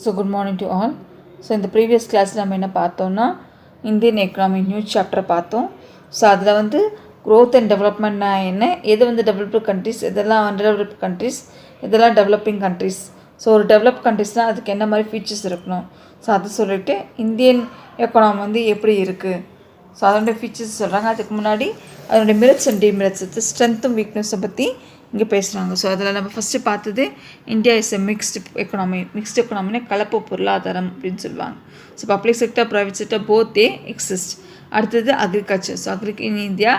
So good morning to all. So in the previous class நம்ம என்ன பார்த்தோம்னா Indian economy new chapter பார்த்தோம். So அதில் வந்து க்ரோத் அண்ட் டெவலப்மெண்ட்னா என்ன, எது வந்து டெவலப்டு கண்ட்ரிஸ், எதெல்லாம் அண்டர்டெவலப்டு கண்ட்ரிஸ், இதெல்லாம் டெவலப்பிங் கண்ட்ரிஸ். ஸோ ஒரு டெவலப் கண்ட்ரிஸ்னால் அதுக்கு என்ன மாதிரி ஃபீச்சர்ஸ் இருக்கணும். ஸோ அதை சொல்லிவிட்டு இந்தியன் எக்கனாமி வந்து எப்படி இருக்குது, ஸோ அதோடைய ஃபீச்சர்ஸ் சொல்கிறாங்க. அதுக்கு முன்னாடி அதனுடைய மெரிட்ஸ் அண்ட் டிமெரிட்ஸ், ஸ்ட்ரென்த்தும் வீக்னஸை பற்றி இங்கே பேசுகிறாங்க. ஸோ அதில் நம்ம ஃபஸ்ட்டு பார்த்தது India is a mixed economy. Mixed எக்கனாமினா கலப்பு பொருளாதாரம் அப்படின்னு சொல்லுவாங்க. So public sector, private sector both they exist. அடுத்தது agriculture. So in India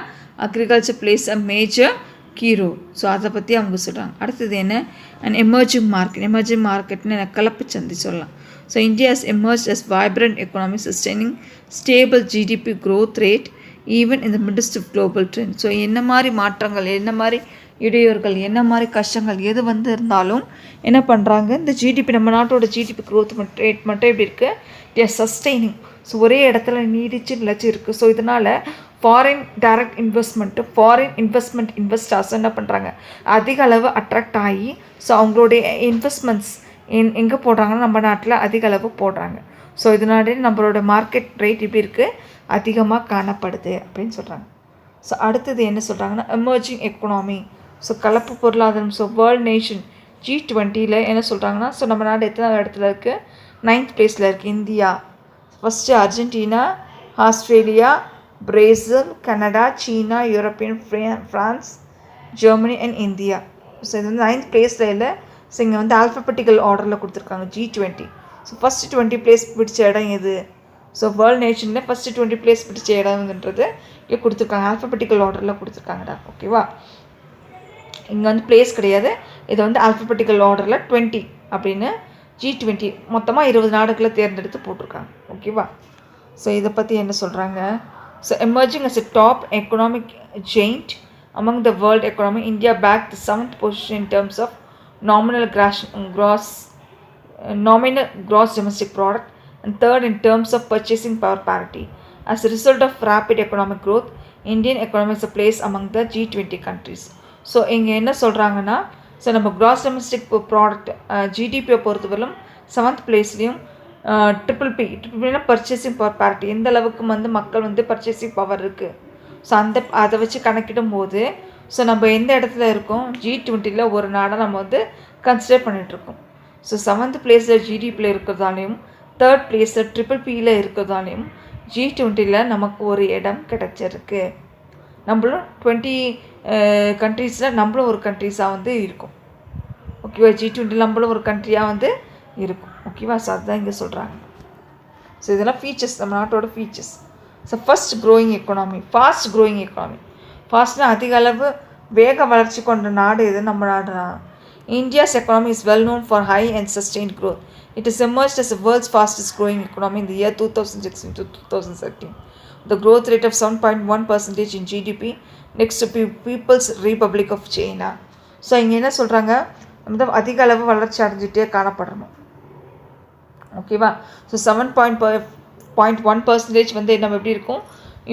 agriculture plays a major key role. So அதை பற்றி அவங்க சொல்கிறாங்க. அடுத்தது என்ன, அண்ட் எமர்ஜிங் மார்க்கெட். எமர்ஜிங் மார்க்கெட்னு எனக்கு கலப்பு சந்தை சொல்லலாம். So India is emerge as vibrant economy sustaining stable GDP growth rate even இந்த மிடிஸ்ட் ஆஃப் குளோபல் ட்ரெண்ட். ஸோ என்ன மாதிரி மாற்றங்கள், என்ன மாதிரி இடையூறுகள், என்ன மாதிரி கஷ்டங்கள் எது வந்து இருந்தாலும் என்ன பண்ணுறாங்க, இந்த ஜிடிபி, நம்ம நாட்டோட ஜிடிபி க்ரோத் ரேட் மட்டும் எப்படி இருக்குது, இட் இஸ் சஸ்டெய்னிங். ஸோ ஒரே இடத்துல நீடிச்சு நிலச்சி இருக்குது. ஸோ இதனால் ஃபாரின் டைரக்ட் இன்வெஸ்ட்மெண்ட் இன்வெஸ்டர்ஸ் என்ன பண்ணுறாங்க, அதிக அளவு அட்ராக்ட் ஆகி ஸோ அவங்களுடைய இன்வெஸ்ட்மெண்ட்ஸ் எங்கே போடுறாங்கன்னா நம்ம நாட்டில் அதிக அளவு போடுறாங்க. ஸோ இதனாலே நம்மளோட மார்க்கெட் ரேட் இப்படி இருக்குது, அதிகமாக காணப்படுது அப்படின்னு சொல்கிறாங்க. ஸோ அடுத்தது என்ன சொல்கிறாங்கன்னா எமர்ஜிங் எக்கனாமி. ஸோ கலப்பு பொருளாதாரம். ஸோ வேர்ல்ட் நேஷன் G20 என்ன சொல்கிறாங்கன்னா, ஸோ நம்ம நாடு எத்தனை இடத்துல இருக்குது, 9th பிளேஸில் இருக்குது India. First Argentina, Australia, Brazil, Canada, China, European, France, Germany and India. So இது வந்து 9th பிளேஸில் இல்லை. ஸோ இங்கே வந்து ஆல்ஃபபெட்டிக்கல் ஆர்டரில் கொடுத்துருக்காங்க G20. ஸோ ஃபஸ்ட்டு 20 பிளேஸ் பிடிச்ச இடம் எது, ஸோ வேர்ல்ட் நேஷனில் ஃபஸ்ட்டு 20 பிளேஸ் பிடிச்ச இடம்ன்றது இங்கே கொடுத்துருக்காங்க, ஆல்ஃபபெட்டிக்கல் ஆர்டரில் கொடுத்துருக்காங்கடா. ஓகேவா, இங்கே வந்து பிளேஸ் கிடையாது, இதை வந்து ஆல்ஃபபெட்டிக்கல் ஆர்டரில் 20 அப்படின்னு G20 மொத்தமாக 20 நாடுகளை தேர்ந்தெடுத்து போட்டிருக்காங்க. ஓகேவா, ஸோ இதை பற்றி என்ன சொல்கிறாங்க, so emerging as a top economic giant among the world economy, India bag the 7th position in terms of nominal gross domestic product and third in terms of purchasing power parity. As a result of rapid economic growth, Indian economy is a place among the G20 countries. So இங்கே என்ன சொல்கிறாங்கன்னா, so நம்ம gross domestic product ஜிடிபியை பொறுத்தவரையிலும் 7th பிளேஸ்லேயும், ட்ரிபிள்பினா purchasing power parity, எந்த அளவுக்கு வந்து மக்கள் வந்து பர்ச்சேசிங் பவர் இருக்குது, ஸோ அதை வச்சு கணக்கிடும் போது ஸோ நம்ம எந்த இடத்துல இருக்கோம், G20 ஒரு நாடாக நம்ம வந்து கன்சிடர் பண்ணிகிட்ருக்கோம். ஸோ 7th பிளேஸில் ஜிடிபியில் இருக்கிறதாலையும் 3rd பிளேஸில் ட்ரிபிள்பியில் இருக்கிறதாலையும் G20 நமக்கு ஒரு இடம் கிடச்சிருக்கு. நம்மளும் 20 கண்ட்ரீஸில் நம்மளும் ஒரு கண்ட்ரீஸாக வந்து இருக்கும். ஓகேவா, G20 நம்மளும் ஒரு கண்ட்ரியாக வந்து இருக்கும். ஓகேவா, ஸோ அதுதான் இங்கே சொல்கிறாங்க. ஸோ இதெல்லாம் ஃபீச்சர்ஸ், நம்ம நாட்டோட features. So fast growing economy. ஃபாஸ்ட்னா அதிக அளவு வேக வளர்ச்சி கொண்ட நாடு எது, நம்ம நாடு தான். India's economy is well known for high and sustained growth. It has emerged as the world's fastest growing economy in the year 2016 to 2013. The growth rate of 7.1% in GDP next to People's Republic of China. So இங்கே என்ன சொல்கிறாங்க, நம்ம அதிக அளவு வளர்ச்சி அடைஞ்சிட்டே காணப்படணும். ஓகேவா, so 7.1% வந்து நம்ம எப்படி இருக்கும்,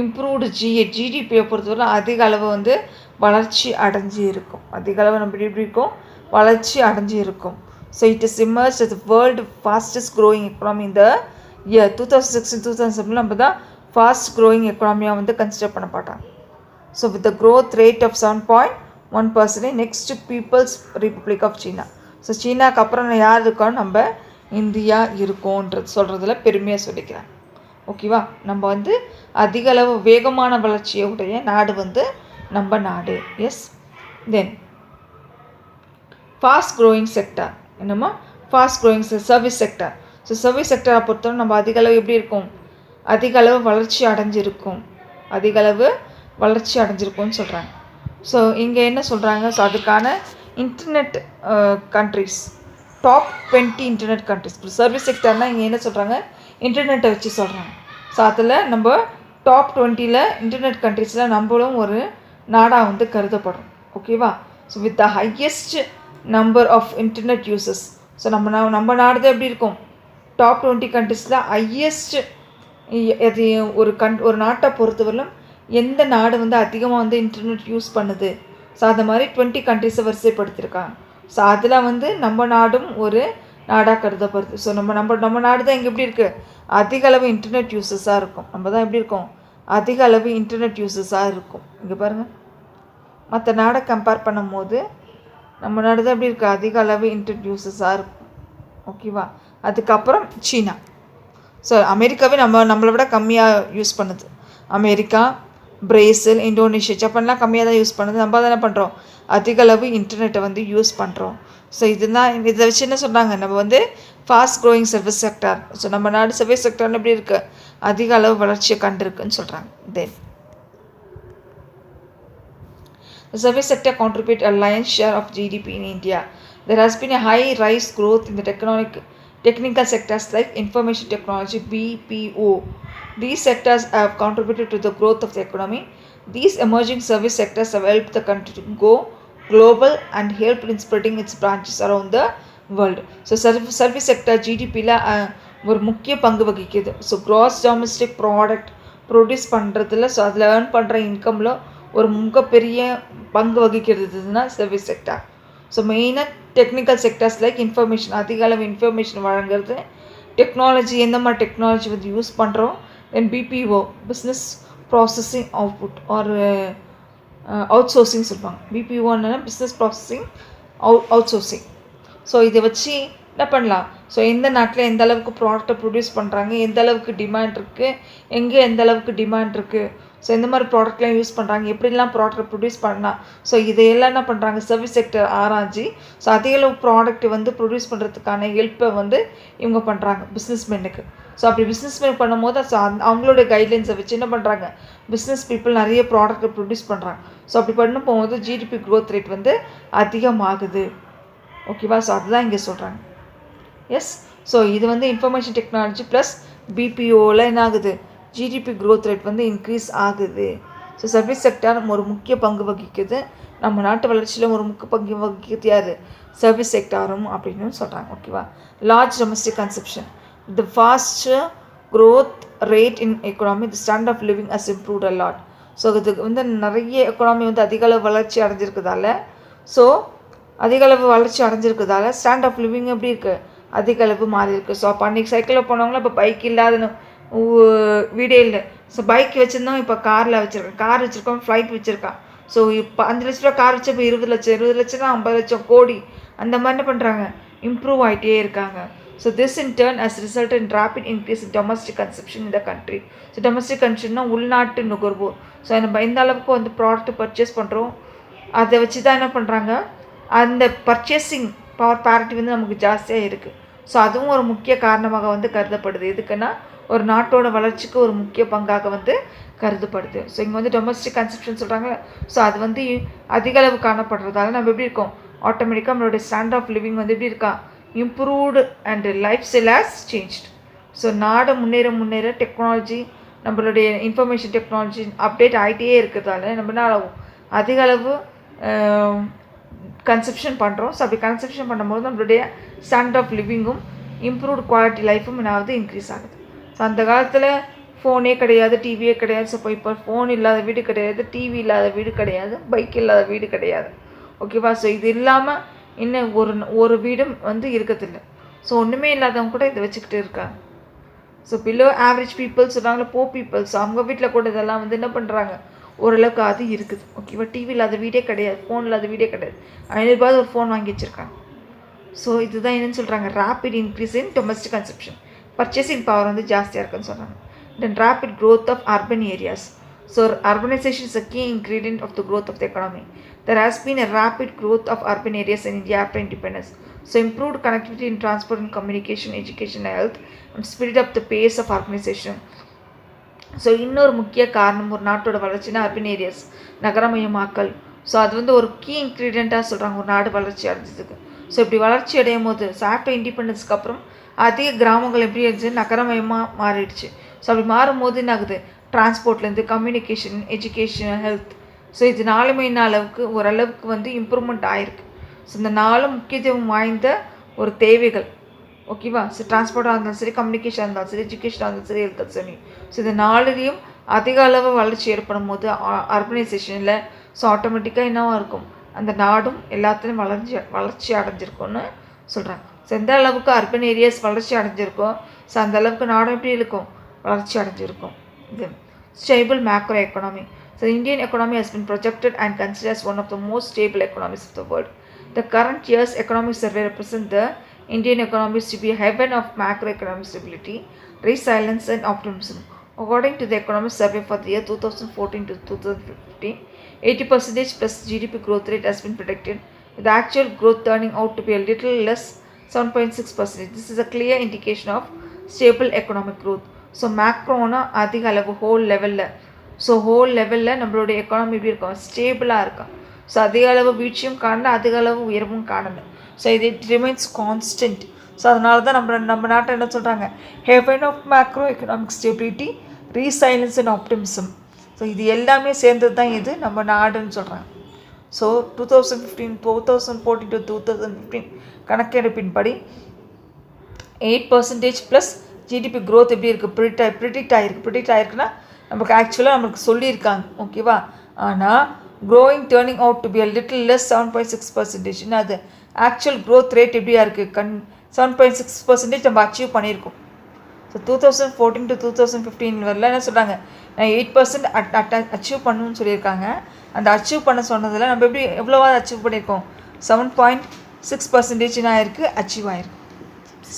இம்ப்ரூவ்டு ஜிடிபியை பொறுத்தவரை அதிக அளவு வந்து வளர்ச்சி அடைஞ்சி இருக்கும். அதிக அளவு நம்ம எப்படி இருக்கும், வளர்ச்சி அடைஞ்சி இருக்கும். So it is emerged as the world fastest growing economy in the year 2016-2017 நம்ம தான் ஃபாஸ்ட் க்ரோயிங் எக்கனாமியாக வந்து கன்சிடர் பண்ணப்பட்டாங்க. So with the growth rate of 7.1% next People's Republic of China. So சீனாவுக்கு அப்புறம் யார் இருக்கோம், நம்ம இந்தியா இருக்கோன்றது சொல்கிறதுல பெருமையாக சொல்லிக்கிறேன். ஓகேவா, நம்ம வந்து அதிக அளவு வேகமான வளர்ச்சியை உடைய நாடு வந்து நம்ம நாடு. Yes, then fast growing sector, என்னமோ fast growing service sector. So service செக்டரை பொறுத்தவரை நம்ம அதிக அளவு எப்படி இருக்கும், அதிக அளவு வளர்ச்சி அடைஞ்சிருக்கும்னு சொல்கிறாங்க. ஸோ இங்கே என்ன சொல்கிறாங்க, ஸோ அதுக்கான internet countries, top 20 internet countries. Service செக்டர்னால் இங்கே என்ன சொல்கிறாங்க, இன்டர்நெட்டை வச்சு சொல்கிறாங்க. ஸோ அதில் நம்ம டாப் 20 இன்டர்நெட் கண்ட்ரிஸில் நம்மளும் ஒரு நாடாக வந்து கருதப்படும். ஓகேவா, so with the highest number of internet users. So நம்ம நாடு தான் எப்படி இருக்கும், டாப் 20 கண்ட்ரிஸில் ஹையஸ்ட். ஒரு நாட்டை பொறுத்தவரையிலும் எந்த நாடு வந்து அதிகமாக வந்து இன்டர்நெட் யூஸ் பண்ணுது, ஸோ அது மாதிரி 20 கண்ட்ரிஸை வரிசைப்படுத்தியிருக்காங்க. ஸோ அதில் வந்து நம்ம நாடும் ஒரு நாடாக கருதப்படுது. ஸோ நம்ம நாடு தான் இங்கே எப்படி இருக்குது, அதிக அளவு இன்டர்நெட் யூசஸாக இருக்கும். நம்ம தான் எப்படி இருக்கோம், அதிக அளவு இன்டர்நெட் யூசஸாக இருக்கும். இங்கே பாருங்கள், மற்ற நாடை கம்பேர் பண்ணும் போது நம்ம நாடு தான் எப்படி இருக்குது, அதிக அளவு இன்டர்நெட் யூசஸாக இருக்கும். ஓகேவா. அதுக்கப்புறம் சீனா. ஸோ அமெரிக்காவே நம்மளை விட கம்மியாக யூஸ் பண்ணுது. அமெரிக்கா, பிரேசில், இந்தோனேஷியா, ஜப்பான்லாம் கம்மியாக தான் யூஸ் பண்ணுது. நம்ம தானே பண்ணுறோம், அதிக அளவு இன்டர்நெட்டை வந்து யூஸ் பண்ணுறோம். ஸோ இதுதான் இதை வச்சு என்ன சொல்கிறாங்க, நம்ம வந்து fast growing service sector. So நம்ம நாடு சர்வீஸ் செக்டார்னு எப்படி இருக்குது, அதிக அளவு வளர்ச்சியை கண்டிருக்குன்னு சொல்கிறாங்க. தென் the service sector contribute a lion's share of GDP in India. There has been a high rise growth in the technical sectors like information technology, BPO. These sectors have contributed to the growth of the economy. These emerging service sectors have helped the country to go global and helped in spreading its branches around the world. So service sector GDP la ஒரு முக்கிய பங்கு வகிக்குது. So cross domestic product produce பண்ணுறதுல, so அதில் earn பண்ணுற இன்கமில் ஒரு மிகப்பெரிய பங்கு வகிக்கிறதுனா சர்வீஸ் செக்டார். ஸோ மெயினாக டெக்னிக்கல் செக்டர்ஸ் லைக் இன்ஃபர்மேஷன், அதிக அளவு இன்ஃபர்மேஷன் வழங்குறது, டெக்னாலஜி எந்த மாதிரி டெக்னாலஜி வந்து யூஸ் பண்ணுறோம், then BPO business processing output or outsourcing சொல்லுவாங்க. பிபிஓன்னா business processing outsourcing. So இதை வச்சு என்ன பண்ணலாம், ஸோ எந்த நாட்டில் எந்த அளவுக்கு ப்ராடக்டை ப்ரொடியூஸ் பண்ணுறாங்க, எந்த அளவுக்கு டிமாண்ட் இருக்குது, எங்கே எந்த அளவுக்கு டிமாண்ட் இருக்குது, ஸோ எந்த மாதிரி ப்ராடக்ட்லாம் யூஸ் பண்ணுறாங்க, எப்படிலாம் ப்ராடக்ட் ப்ரொடியூஸ் பண்ணலாம். ஸோ இதையெல்லாம் என்ன பண்ணுறாங்க, சர்வீஸ் செக்டர் ஆராய்ச்சி. ஸோ அதிக அளவு ப்ராடக்ட் வந்து ப்ரொடியூஸ் பண்ணுறதுக்கான ஹெல்ப்பை வந்து இவங்க பண்ணுறாங்க பிஸ்னஸ்மேனுக்கு. ஸோ அப்படி பிஸ்னஸ்மேன் பண்ணும்போது ஸோ அவங்களோட கைட்லைன்ஸை வச்சு என்ன பண்ணுறாங்க, பிஸ்னஸ் பீப்புள் நிறைய ப்ராடக்ட்டை ப்ரொடியூஸ் பண்ணுறாங்க. ஸோ அப்படி பண்ண போகும்போது ஜிடிபி க்ரோத் ரேட் வந்து அதிகமாகுது. ஓகேவா. ஸோ அதுதான் இங்கே சொல்கிறாங்க. எஸ். ஸோ இது வந்து இன்ஃபர்மேஷன் டெக்னாலஜி ப்ளஸ் பிபிஓவில் என்ன ஆகுது, ஜிடிபி க்ரோத் ரேட் வந்து இன்க்ரீஸ் ஆகுது. ஸோ சர்வீஸ் செக்டார் ஒரு முக்கிய பங்கு வகிக்குது. நம்ம நாட்டு வளர்ச்சியில் ஒரு முக்கிய பங்கு வகிக்குது யார், சர்வீஸ் செக்டாரும் அப்படின்னு சொல்கிறாங்க. ஓகேவா. Large domestic consumption, the fast growth rate in economy, the standard of living has improved a lot. So இதுக்கு வந்து நிறைய எக்கனாமி வந்து அதிக அளவு வளர்ச்சி அடைஞ்சிருக்கிறதால, ஸோ அதிக அளவு வளர்ச்சி அடைஞ்சிருக்கிறதால ஸ்டாண்ட் ஆஃப் லிவிங் எப்படி இருக்குது, அதிக அளவு மாறி இருக்குது. ஸோ அப்போ அன்றைக்கி சைக்கிளில் போனவங்களும் இப்போ பைக் இல்லாத வீடே இல்லை. ஸோ பைக் வச்சுருந்தோம், இப்போ காரில் வச்சுருக்கேன், கார் வச்சுருக்கோம், ஃப்ளைட் வச்சுருக்கான். ஸோ இப்போ 5 லட்ச ரூபா கார் வச்சு இப்போ 20 லட்சம், 20 லட்சம்னா 50 லட்சம், கோடி, அந்த மாதிரி என்ன பண்ணுறாங்க, இம்ப்ரூவ் ஆகிட்டே இருக்காங்க. So this in turn has result in rapid increase in domestic consumption in the country. So domestic கன்சப்ஷன்னா உள்நாட்டு நுகர்வோர். ஸோ நம்ம எந்த அளவுக்கு வந்து ப்ராடக்ட் பர்ச்சேஸ் பண்ணுறோம், அதை வச்சு தான் என்ன பண்ணுறாங்க, அந்த பர்ச்சேசிங் பவர் பேரிட்டி வந்து நமக்கு ஜாஸ்தியாக இருக்குது. ஸோ அதுவும் ஒரு முக்கிய காரணமாக வந்து கருதப்படுது. எதுக்குன்னா ஒரு நாட்டோட வளர்ச்சிக்கு ஒரு முக்கிய பங்காக வந்து கருதப்படுது. ஸோ இங்கே வந்து டொமஸ்டிக் கன்சப்ஷன் சொல்கிறாங்க. ஸோ அது வந்து அதிக அளவு காணப்படுறதால நம்ம எப்படி இருக்கோம், ஆட்டோமேட்டிக்காக நம்மளுடைய ஸ்டாண்ட் ஆஃப் லிவிங் வந்து எப்படி இருக்கா, improved and life style has changed. So நாடு முன்னேற டெக்னாலஜி, நம்மளுடைய இன்ஃபர்மேஷன் டெக்னாலஜி அப்டேட் ஆகிட்டே இருக்கிறதால நம்ம என்ன ஆகும், அதிக அளவு கன்சப்ஷன் பண்ணுறோம். ஸோ அப்படி கன்சப்ஷன் பண்ணும்போது நம்மளுடைய ஸ்டாண்டர்ட் ஆஃப் லிவிங்கும் இம்ப்ரூவ்டு குவாலிட்டி லைஃபும் என்னாவது இன்க்ரீஸ் ஆகுது. ஸோ அந்த காலத்தில் ஃபோனே கிடையாது, டிவியே கிடையாது. ஸோ இப்போ ஃபோன் இல்லாத வீடு கிடையாது, டிவி இல்லாத வீடு கிடையாது, பைக் இல்லாத வீடு கிடையாது. ஓகேவா. ஸோ இது இல்லாமல் இன்னும் ஒரு வீடும் வந்து இருக்கிறதில்ல. ஸோ ஒன்றுமே இல்லாதவங்க கூட இதை வச்சுக்கிட்டு இருக்காங்க. ஸோ பிலோ ஆவரேஜ் பீப்புள்ஸ் சொல்கிறாங்களே, போ பீப்புள்ஸ், அவங்க வீட்டில் கூட இதெல்லாம் வந்து என்ன பண்ணுறாங்க, ஓரளவுக்கு அது இருக்குது. ஓகேவா. டிவி இல்லாத வீடே கிடையாது, ஃபோன் இல்லாத வீடே கிடையாது. 500 ரூபாய் ஒரு ஃபோன் வாங்கி வச்சுருக்காங்க. ஸோ இதுதான் என்னென்னு சொல்கிறாங்க, rapid increase in domestic consumption, purchasing power வந்து ஜாஸ்தியாக இருக்குன்னு சொல்கிறாங்க. Then rapid growth of urban areas. So urbanization is a key ingredient of the growth of the economy. There has been a rapid growth of urban areas in India after independence. So improved connectivity in transport and communication, education and health, and speed up the pace of urbanization. So இன்னொரு முக்கிய காரணம் ஒரு நாட்டோட வளர்ச்சினா urban areas, நகரமயமாக்கல். So அது வந்து ஒரு key இன்க்ரீடியண்ட்டாக சொல்கிறாங்க ஒரு நாடு வளர்ச்சி அடைஞ்சதுக்கு. ஸோ இப்படி வளர்ச்சி அடையும் போது ஆஃப்டர் இண்டிபெண்டன்ஸ்க்கு அப்புறம் அதிக கிராமங்கள் எப்படி இருந்துச்சு, நகரமயமாக மாறிடுச்சு. ஸோ அப்படி மாறும்போது என்ன ஆகுது, டிரான்ஸ்போர்ட்லேருந்து கம்யூனிகேஷன், எஜுகேஷன், ஹெல்த், ஸோ இது 4 அளவுக்கு ஓரளவுக்கு வந்து இம்ப்ரூவ்மெண்ட் ஆகிருக்கு. ஸோ இந்த 4 முக்கியத்துவம் வாய்ந்த ஒரு தேவைகள். ஓகேவா. ஸோ டிரான்ஸ்போர்ட்டாக இருந்தாலும் சரி, கம்யூனிகேஷன் இருந்தாலும் சரி, எஜுகேஷனாக இருந்தாலும் சரி, ஹெல்த் சரி. ஸோ இந்த 4லையும் அதிக அளவு வளர்ச்சி ஏற்படும் போது அர்பனைசேஷனில் ஸோ ஆட்டோமேட்டிக்காக என்னவாக இருக்கும், அந்த நாடும் எல்லாத்துலேயும் வளர்ச்சி அடைஞ்சிருக்கும்னு சொல்கிறாங்க. ஸோ எந்த அளவுக்கு அர்பன் ஏரியாஸ் வளர்ச்சி அடைஞ்சிருக்கும், ஸோ அந்த அளவுக்கு நாடு எப்படி இருக்கும், வளர்ச்சி அடைஞ்சிருக்கும். இது stable macro economy. So Indian economy has been projected and considered as one of the most stable economies of the world. The current year's economic survey represents the Indian economy to be a heaven of macroeconomic stability, resilience and optimism. According to the economic survey for the year 2014 to 2015, 80% plus GDP growth rate has been predicted, with the actual growth turning out to be a little less, 7.6%. This is a clear indication of stable economic growth. So மேக்ரோனா அதிக அளவு whole லெவலில், so whole லெவலில் நம்மளுடைய economy எப்படி இருக்கும், ஸ்டேபிளாக இருக்கும். ஸோ அதிக அளவு வீழ்ச்சியும் காணல, அதிக அளவு உயர்வும் காணல. ஸோ இது ரிமைன்ஸ் கான்ஸ்டன்ட். ஸோ அதனால தான் நம்ம நாட்டை என்ன சொல்கிறாங்க, haven of macro economic stability, resilience and optimism. So இது எல்லாமே சேர்ந்தது தான் இது நம்ம நாடுன்னு சொல்கிறாங்க. ஸோ 2014 to 2015 கணக்கெடுப்பின்படி 8% ப்ளஸ் ஜிடிபி க்ரோத் எப்படி இருக்குது, ப்ரிடிக்ட் ஆகிருக்குன்னா நமக்கு ஆக்சுவலாக நமக்கு சொல்லியிருக்காங்க. ஓகேவா? ஆனால் growing turning out to be a little less 7.6%. அது ஆக்சுவல் க்ரோத் ரேட் எப்படியா இருக்குது, 7.6% நம்ம அச்சீவ் பண்ணியிருக்கோம். ஸோ 2014 to 2015 வரல என்ன சொல்கிறாங்க, நான் 8% அச்சீவ் பண்ணணும்னு சொல்லியிருக்காங்க. அந்த அச்சீவ் பண்ண சொன்னதில் நம்ம எப்படி எவ்வளோவா அச்சீவ் பண்ணியிருக்கோம், 7.6% ஆயிருக்கு, அச்சீவ் ஆகிருக்கு.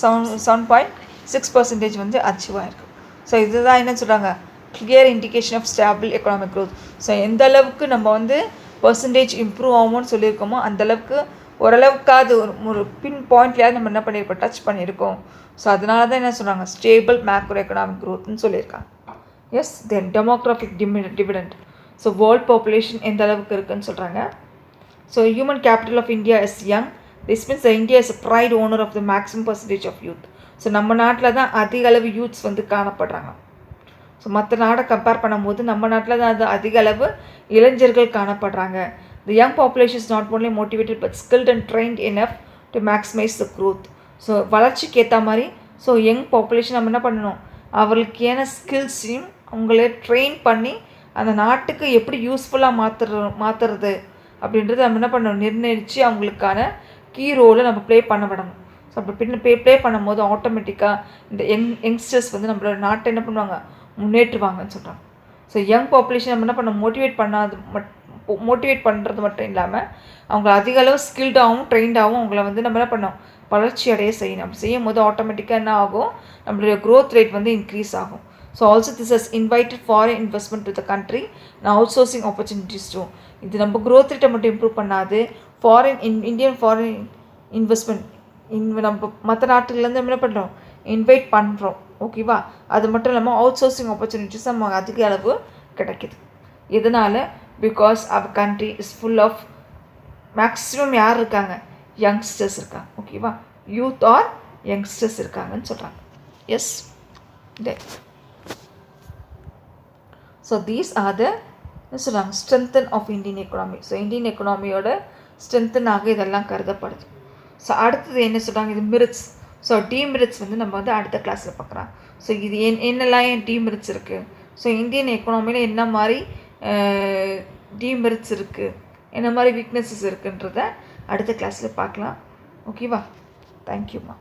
7.6% வந்து அச்சீவ் ஆகிருக்கு. ஸோ இதுதான் என்ன சொல்கிறாங்க, clear indication of stable economic growth. So எந்த அளவுக்கு நம்ம வந்து பர்சன்டேஜ் இம்ப்ரூவ் ஆகும்னு சொல்லியிருக்கோமோ அந்தளவுக்கு ஓரளவுக்காவது ஒரு பின் பாயிண்ட்லையாவது நம்ம என்ன பண்ணியிருக்கோம், டச் பண்ணியிருக்கோம். ஸோ அதனால தான் என்ன சொல்கிறாங்க, ஸ்டேபிள் மேக்ரோ எக்கனாமிக் க்ரோத்னு சொல்லியிருக்காங்க. Yes, then demographic dividend. So world population எந்த அளவுக்கு இருக்குதுன்னு சொல்கிறாங்க. So human capital of India is young. This means India is bright owner of the maximum percentage of youth. So நம்ம நாட்டில் தான் அதிக அளவு யூத்ஸ் வந்து காணப்படுறாங்க. ஸோ மற்ற நாடை கம்பேர் பண்ணும்போது நம்ம நாட்டில் தான் அது அதிக அளவு இளைஞர்கள் காணப்படுறாங்க. The young population is not only motivated but skilled and trained enough to maximise the growth. So வளர்ச்சிக்கு ஏற்ற மாதிரி ஸோ யங் பாப்புலேஷன் நம்ம என்ன பண்ணணும், அவர்களுக்கான ஸ்கில்ஸையும் அவங்களே ட்ரெயின் பண்ணி அந்த நாட்டுக்கு எப்படி யூஸ்ஃபுல்லாக மாற்றுறது அப்படின்றத நம்ம என்ன பண்ணணும், நிர்ணயித்து அவங்களுக்கான கீ ரோலை நம்ம ப்ளே பண்ண விடணும். ஸோ அப்படி ப்ளே பண்ணும்போது ஆட்டோமேட்டிக்காக இந்த யங்ஸ்டர்ஸ் வந்து நம்மளோட நாட்டை என்ன பண்ணுவாங்க, முன்னேற்றுவாங்கன்னு சொல்கிறாங்க. ஸோ யங் பாப்புலேஷன் நம்ம என்ன பண்ண மோட்டிவேட் பண்ணுறது மட்டும் இல்லாமல் அவங்க அதிக அளவு ஸ்கில்டாகவும் ட்ரெயின்டாகவும் அவங்கள வந்து நம்ம என்ன பண்ணோம், வளர்ச்சி அடைய செய்யணும். அப்படி செய்யும் போது ஆட்டோமேட்டிக்காக என்ன ஆகும், நம்மளுடைய க்ரோத் ரேட் வந்து இன்க்ரீஸ் ஆகும். So also this has invited foreign investment to the country and outsourcing opportunities too. இது நம்ம க்ரோத் ரேட்டை மட்டும் இம்ப்ரூவ் பண்ணாது, இந்தியன் ஃபாரின் இன்வெஸ்ட்மெண்ட் நம்ம மற்ற நாட்டுலேருந்து என்ன பண்ணுறோம், இன்வைட் பண்ணுறோம். ஓகேவா? அது மட்டும் இல்லாமல் அவுட் சோர்சிங் ஆப்பர்ச்சுனிட்டிஸ் நம்ம அதிக அளவு கிடைக்கிது. இதனால் because our country is full of maximum யார் இருக்காங்க, யங்ஸ்டர்ஸ் இருக்காங்க. ஓகேவா? யூத் ஆர் யங்ஸ்டர்ஸ் இருக்காங்கன்னு சொல்கிறாங்க. Yes, so these are the என்ன சொல்கிறாங்க, strengthen of Indian economy. So Indian எக்கனாமியோட ஸ்ட்ரென்த்தனாக இதெல்லாம் கருதப்படுது. ஸோ அடுத்தது என்ன சொல்கிறாங்க, இது மெரிட்ஸ். ஸோ டீமெரிட்ஸ் வந்து நம்ம வந்து அடுத்த கிளாஸில் பார்க்குறோம். ஸோ இது என்னெல்லாம் ஏன் டீமெரிட்ஸ் இருக்குது, ஸோ இந்தியன் எக்கனாமியில் என்ன மாதிரி டீமெரிட்ஸ் இருக்குது, என்ன மாதிரி வீக்னஸஸ் இருக்குன்றத அடுத்த கிளாஸில் பார்க்கலாம். ஓகேவா? தேங்க்யூம்மா.